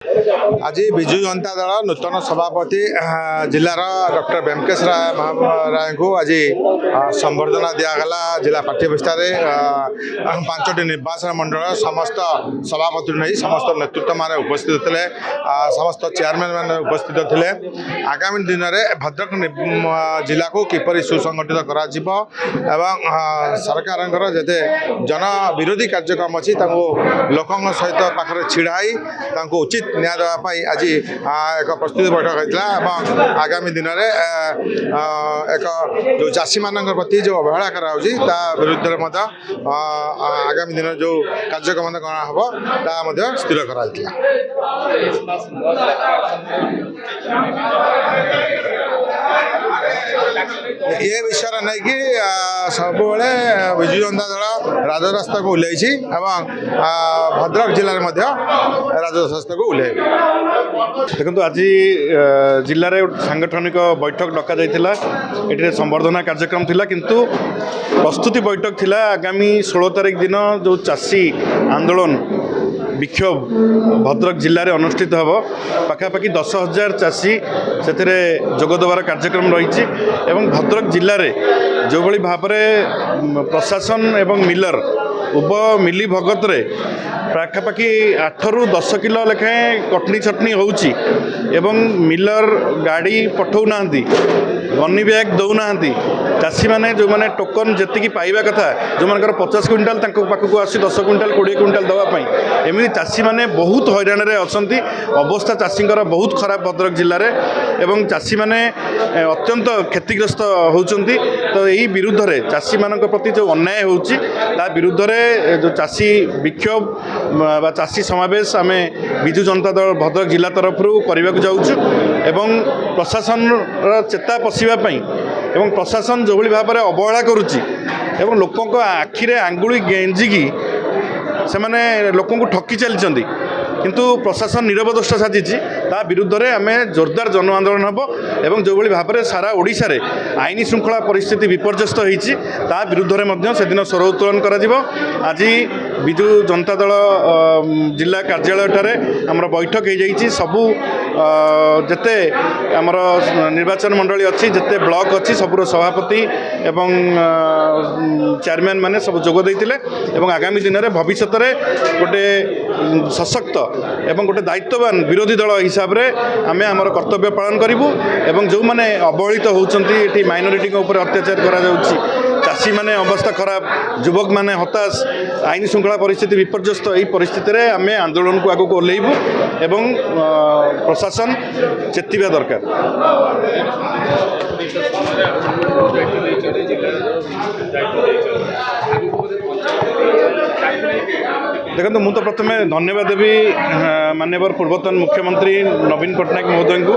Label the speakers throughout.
Speaker 1: आज विजु जनता दल नूतन सभापति जिलार डॉक्टर वेंकटेश राय को आज संबर्धना दिगला जिला पार्टी विस्तार 5टी निर्वाचन मंडल समस्त सभापति नहीं समस्त नेतृत्व मान उपस्थित थे समस्त चेयरमैन मान उपस्थित थे आगामी दिन में भद्रक जिला को किपर सुसंगठित कर सरकार जिते जन विरोधी कार्यक्रम अच्छी लोकों सहित पाखे छिड़ाई उचित न्याय देवाई आज एक प्रस्तुति बैठक होता है आगामी दिन में एक जो चाषी मान प्रति जो अवहेला करा विरुद्ध में आगामी दिन जो कार्यक्रम हम स्थिर करा ये विषय नहीं कि सब विजु जनता दल राजरास्ता को ओह्लैछि भद्रक जिले में राजरास्ता को ओह्लैब।
Speaker 2: देखो आज जिले में सांगठनिक बैठक डक ये संबर्धना कार्यक्रम थिला किंतु प्रस्तुति बैठक थिला आगामी 16 तारिख दिन जो चाषी आंदोलन विक्षोभ भद्रक जिले में अनुष्ठित हम पाखापाखि 10,000 चाषी से जोगदेवार कार्यक्रम रही भद्रक जिले में जो भाई भाव प्रशासन एवं मिलर उप मिली भगत रे पाखापाखि 8 ରୁ 10 किलो लेखाएं कटनी छटनी होउची एवं मिलर गाड़ी पठाऊना गनी बैग दौना चाषी मैंने जो मैंने टोकन जी पाइबा कथा जो मान 50 क्विंटाल पाखक आसी 10 क्विंटाल 20 क्विंटाल दवापाई एमती चाषी मैंने बहुत हैरान अच्छा अवस्था चाषी बहुत खराब भद्रक जिले में एवं चाषी मैंने अत्यंत क्षतिग्रस्त होती तो यही विरुद्ध रे चाषी मान प्रति जो अन्याय होउची ता विरुद्ध रे जो चाषी विक्षोभ बा चाषी समावेश आम विजु जनता दल भद्रक जिला तरफ करने को जाऊँ एवं प्रशासन चेता पशिवाई एवं प्रशासन जो भाई भाव में अवहेला करुच्ची एवं लोकों आखिरे आंगुली गेंजिकी से माने लोकों को ठकी चलती किंतु प्रशासन नीरव दोष साजी ता विरुद्ध में आम जोरदार जन आंदोलन हम एवं जो भाई भाव में सारा ओडिशा रे आईन श्रृंखला परिस्थिति विपर्यस्त होती ता विरुद्ध में से दिन स्वर उत्तोलन करा आज विजु जनता दल जिला कार्यालय ठारे आमर बैठक हो जाइए सबू जिते आमर निर्वाचन मंडली अच्छी जिते ब्लॉक अच्छी सबूर सभापति एवं चेयरमैन माने सब जोग देइतिले एवं आगामी दिन में भविष्य में गोटे सशक्त एवं गोटे दायित्ववान विरोधी दल हिसाब से आम आमर कर्तव्य पालन करूँ एवं जो मैंने अवहेलित होती माइनोरिटी अत्याचार करा चाषी माने अवस्था खराब युवक माने हताश आईन श्रृंखला परिस्थिति विपर्यस्त यही परिस्थिति रे आम आंदोलन को आगक ओह्लैबू एवं प्रशासन चेतिबा दरकार। देखो मुझे प्रथम धन्यवाद देवी माननीय पूर्वतन मुख्यमंत्री नवीन पट्टनायक महोदय को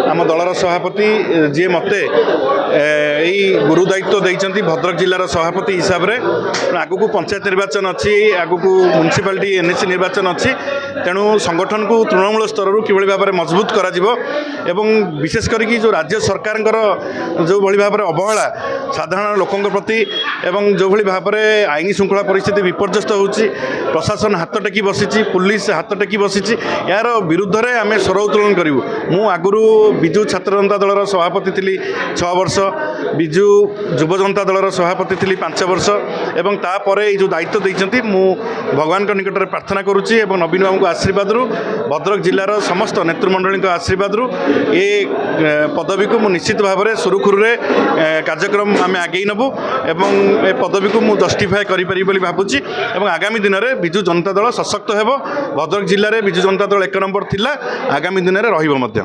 Speaker 2: आम दलर सभापति जी मत यही गुरु दायित्व देइचंती भद्रक जिलार सभापति हिसाब से आगू पंचायत निर्वाचन अच्छी आगू म्युनिसिपालिटी एनएसी निर्वाचन अच्छी तेणु संगठन को तृणमूल स्तर कि भाव में मजबूत करा विशेष करके जो राज्य सरकार जो भाव में अवहेला साधारण लोकों प्रति एवं जो भाव में आईन श्रृंखला परिस्थिति विपर्यस्त होची प्रशासन हाथ टेकी बसी पुलिस हाथ टेकी बसी यार विरुद्ध में आम स्वर उत्तोलन करूँ मु आगुरी विजु छात्र जनता दलर सभापति थी 6 वर्ष विजु युव जनता दलर सभापति थी 5 वर्ष एवं तापर जो दायित्व देइचंती मु भगवान के निकट में प्रार्थना करुच्ची एवं नवीन बाबू आशीर्वाद भद्रक जिलार समस्त नेतृमंडली आशीर्वाद ये पदवी को निश्चित भाव में सुरुखुरु कार्यक्रम आम आगे नबू एवं ए पदवी को मु जस्टिफाए करी भावुची एवं आगामी दिन में विजु जनता दल सशक्त होब भद्रक जिले में विजु जनता दल 1 नंबर थिला आगामी दिन में रहिबो मध्य।